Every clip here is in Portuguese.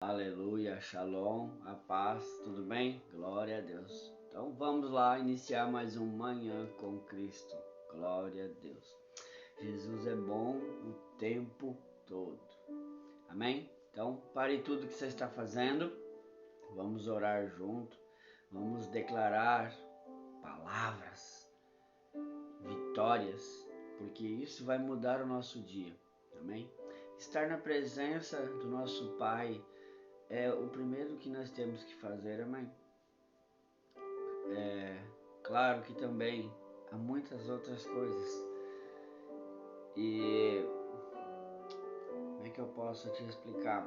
Aleluia, shalom, a paz, tudo bem? Glória a Deus. Então vamos lá iniciar mais um Manhã com Cristo. Glória a Deus. Jesus é bom o tempo todo. Amém? Então pare tudo que você está fazendo. Vamos orar junto. Vamos declarar palavras, vitórias, porque isso vai mudar o nosso dia. Amém? Estar na presença do nosso Pai é o primeiro que nós temos que fazer, amém? Claro que também há muitas outras coisas. E como é que eu posso te explicar?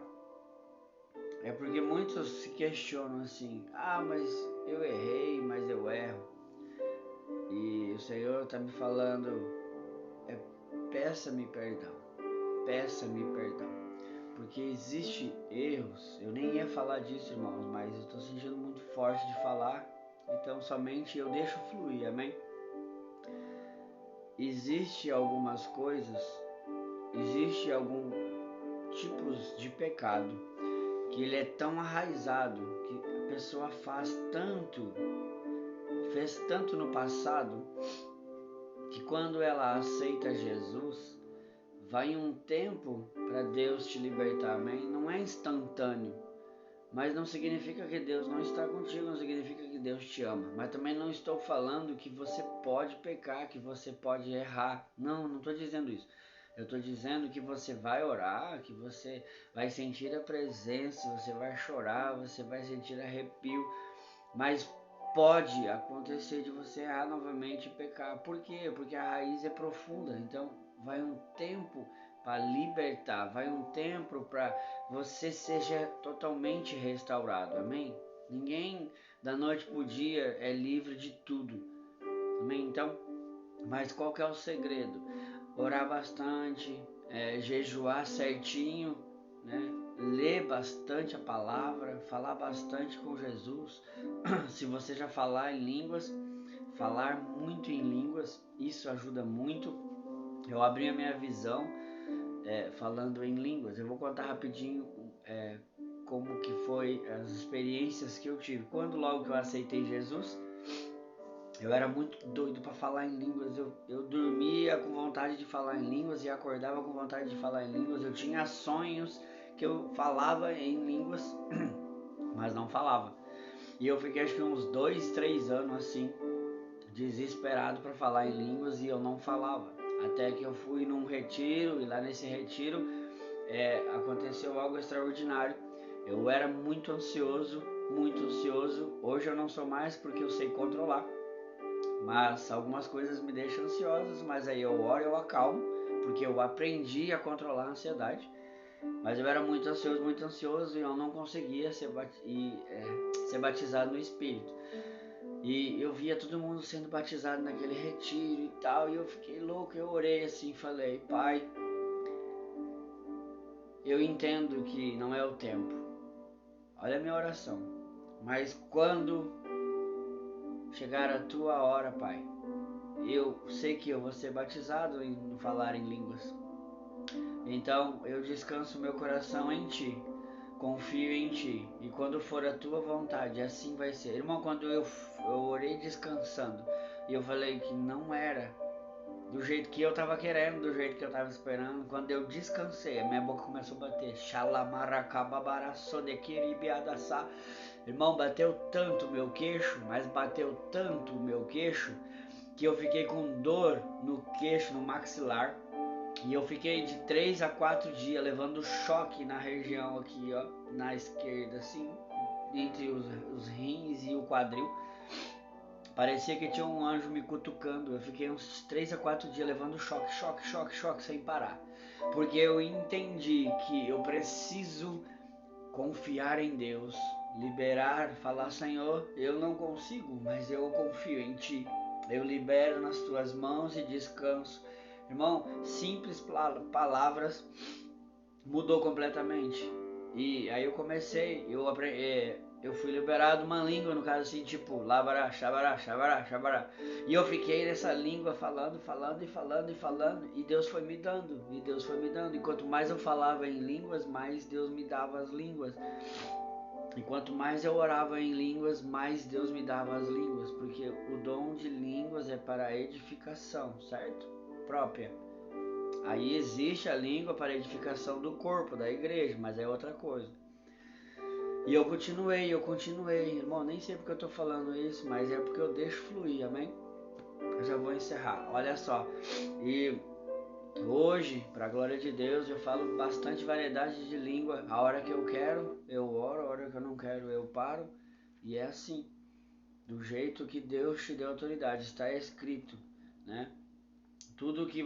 É porque muitos se questionam assim, mas eu errei, mas eu erro. E o Senhor está me falando, peça-me perdão, peça-me perdão. Porque existe erros, eu nem ia falar disso, irmãos, mas eu estou sentindo muito forte de falar, então somente eu deixo fluir, amém? Existe algumas coisas, existe alguns tipos de pecado que ele é tão arraizado, que a pessoa fez tanto no passado, que quando ela aceita Jesus, vai um tempo para Deus te libertar, amém? Não é instantâneo, mas não significa que Deus não está contigo, não significa que Deus te ama. Mas também não estou falando que você pode pecar, que você pode errar. Não estou dizendo isso. Eu estou dizendo que você vai orar, que você vai sentir a presença, você vai chorar, você vai sentir arrepio. Mas pode acontecer de você errar novamente e pecar. Por quê? Porque a raiz é profunda. Então vai um tempo para libertar, vai um tempo para você seja totalmente restaurado, amém? Ninguém da noite para o dia é livre de tudo, amém? Então, mas qual que é o segredo? Orar bastante, jejuar certinho, né? Ler bastante a palavra, falar bastante com Jesus. Se você já falar em línguas, falar muito em línguas, isso ajuda muito. Eu abri a minha visão falando em línguas. Eu vou contar rapidinho como que foi as experiências que eu tive. Quando logo que eu aceitei Jesus, eu era muito doido para falar em línguas. Eu dormia com vontade de falar em línguas e acordava com vontade de falar em línguas. Eu tinha sonhos que eu falava em línguas, mas não falava. E eu fiquei acho que uns 2, 3 anos assim, desesperado para falar em línguas e eu não falava. Até que eu fui num retiro e lá nesse retiro aconteceu algo extraordinário. Eu era muito ansioso, muito ansioso. Hoje eu não sou mais porque eu sei controlar. Mas algumas coisas me deixam ansiosos, mas aí eu oro e eu acalmo, porque eu aprendi a controlar a ansiedade. Mas eu era muito ansioso e eu não conseguia ser batizado no Espírito. E eu via todo mundo sendo batizado naquele retiro e tal, e eu fiquei louco, eu orei assim, falei, Pai, eu entendo que não é o tempo. Olha a minha oração. Mas quando chegar a tua hora, Pai, eu sei que eu vou ser batizado em falar em línguas. Então eu descanso meu coração em Ti, confio em Ti, e quando for a Tua vontade, assim vai ser. Irmão, quando eu orei descansando, e eu falei que não era do jeito que eu estava querendo, do jeito que eu estava esperando, quando eu descansei, a minha boca começou a bater. Irmão, bateu tanto o meu queixo, mas bateu tanto o meu queixo, que eu fiquei com dor no queixo, no maxilar. E eu fiquei de 3 a 4 dias levando choque na região aqui, ó, na esquerda, assim, entre os rins e o quadril. Parecia que tinha um anjo me cutucando. Eu fiquei uns 3 a 4 dias levando choque, sem parar. Porque eu entendi que eu preciso confiar em Deus, liberar, falar, Senhor, eu não consigo, mas eu confio em Ti. Eu libero nas Tuas mãos e descanso. Irmão, simples palavras mudou completamente. E aí eu comecei, eu fui liberado uma língua, no caso assim, tipo, labará, xabará, xabará, xabará. E eu fiquei nessa língua falando, e Deus foi me dando, e Deus foi me dando. E quanto mais eu falava em línguas, mais Deus me dava as línguas. E quanto mais eu orava em línguas, mais Deus me dava as línguas, porque o dom de línguas é para edificação, certo? Própria. Aí existe a língua para edificação do corpo, da igreja, mas é outra coisa. E eu continuei, irmão, nem sei porque eu tô falando isso, mas é porque eu deixo fluir, amém? Eu já vou encerrar, olha só. E hoje, para a glória de Deus, eu falo bastante variedade de língua. A hora que eu quero, eu oro, a hora que eu não quero, eu paro. E é assim, do jeito que Deus te deu autoridade, está escrito, né? Tudo que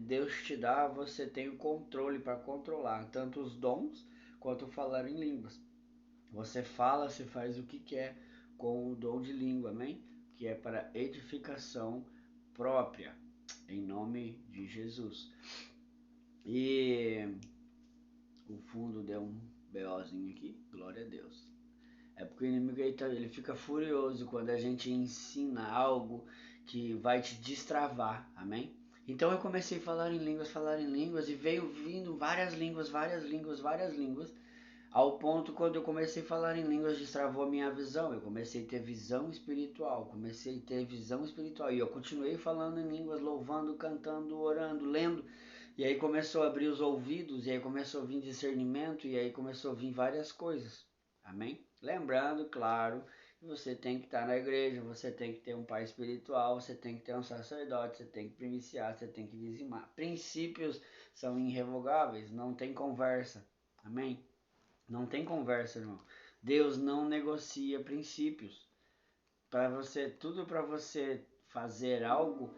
Deus te dá, você tem o controle para controlar, tanto os dons quanto falar em línguas. Você fala, você faz o que quer com o dom de língua, amém? Que é para edificação própria, em nome de Jesus. E o fundo deu um BOzinho aqui, glória a Deus. É porque o inimigo ele fica furioso quando a gente ensina algo que vai te destravar, amém? Então eu comecei a falar em línguas e veio vindo várias línguas, ao ponto quando eu comecei a falar em línguas destravou a minha visão. Eu comecei a ter visão espiritual, e eu continuei falando em línguas, louvando, cantando, orando, lendo. E aí começou a abrir os ouvidos, e aí começou a vir discernimento, e aí começou a vir várias coisas. Amém? Lembrando, claro, que você tem que estar na igreja, você tem que ter um pai espiritual, você tem que ter um sacerdote, você tem que primiciar, você tem que dizimar. Princípios são irrevogáveis, não tem conversa. Amém? Não tem conversa, irmão. Deus não negocia princípios. Tudo para você fazer algo,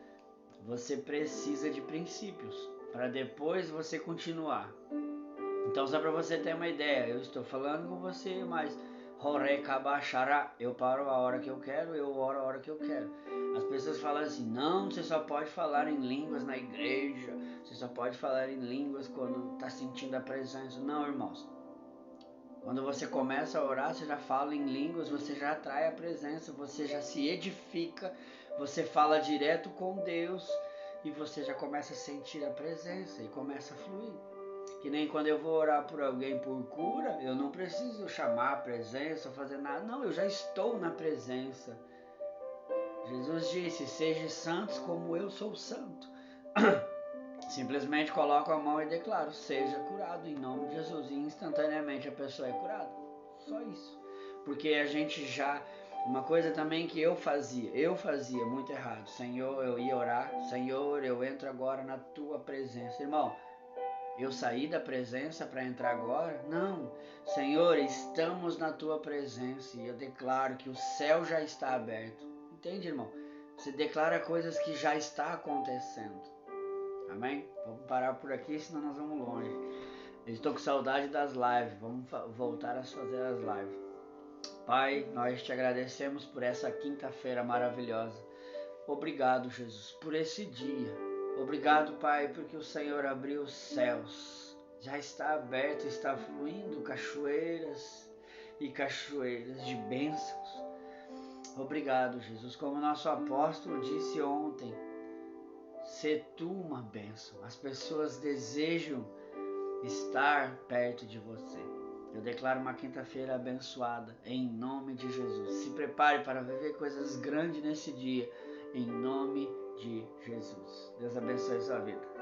você precisa de princípios para depois você continuar. Então, só para você ter uma ideia, eu estou falando com você, mas eu paro a hora que eu quero, eu oro a hora que eu quero. As pessoas falam assim: não, você só pode falar em línguas na igreja, você só pode falar em línguas quando está sentindo a presença. Não, irmãos. Quando você começa a orar, você já fala em línguas, você já atrai a presença, você já se edifica, você fala direto com Deus e você já começa a sentir a presença e começa a fluir. Que nem quando eu vou orar por alguém por cura, eu não preciso chamar a presença, fazer nada. Não, eu já estou na presença. Jesus disse: sejam santos como eu sou santo. Simplesmente coloco a mão e declaro: seja curado em nome de Jesus. E instantaneamente a pessoa é curada. Só isso. Porque a gente já... Uma coisa também que eu fazia muito errado. Senhor, eu ia orar. Senhor, eu entro agora na tua presença. Irmão, eu saí da presença para entrar agora? Não. Senhor, estamos na tua presença e eu declaro que o céu já está aberto. Entende, irmão? Você declara coisas que já está acontecendo. Amém? Vamos parar por aqui, senão nós vamos longe. Eu estou com saudade das lives. Vamos voltar a fazer as lives. Pai, nós te agradecemos por essa quinta-feira maravilhosa. Obrigado, Jesus, por esse dia. Obrigado, Pai, porque o Senhor abriu os céus. Já está aberto, está fluindo cachoeiras e cachoeiras de bênçãos. Obrigado, Jesus. Como nosso apóstolo disse ontem, sê tu uma bênção. As pessoas desejam estar perto de você. Eu declaro uma quinta-feira abençoada, em nome de Jesus. Se prepare para viver coisas grandes nesse dia, em nome de Jesus. Deus abençoe sua vida.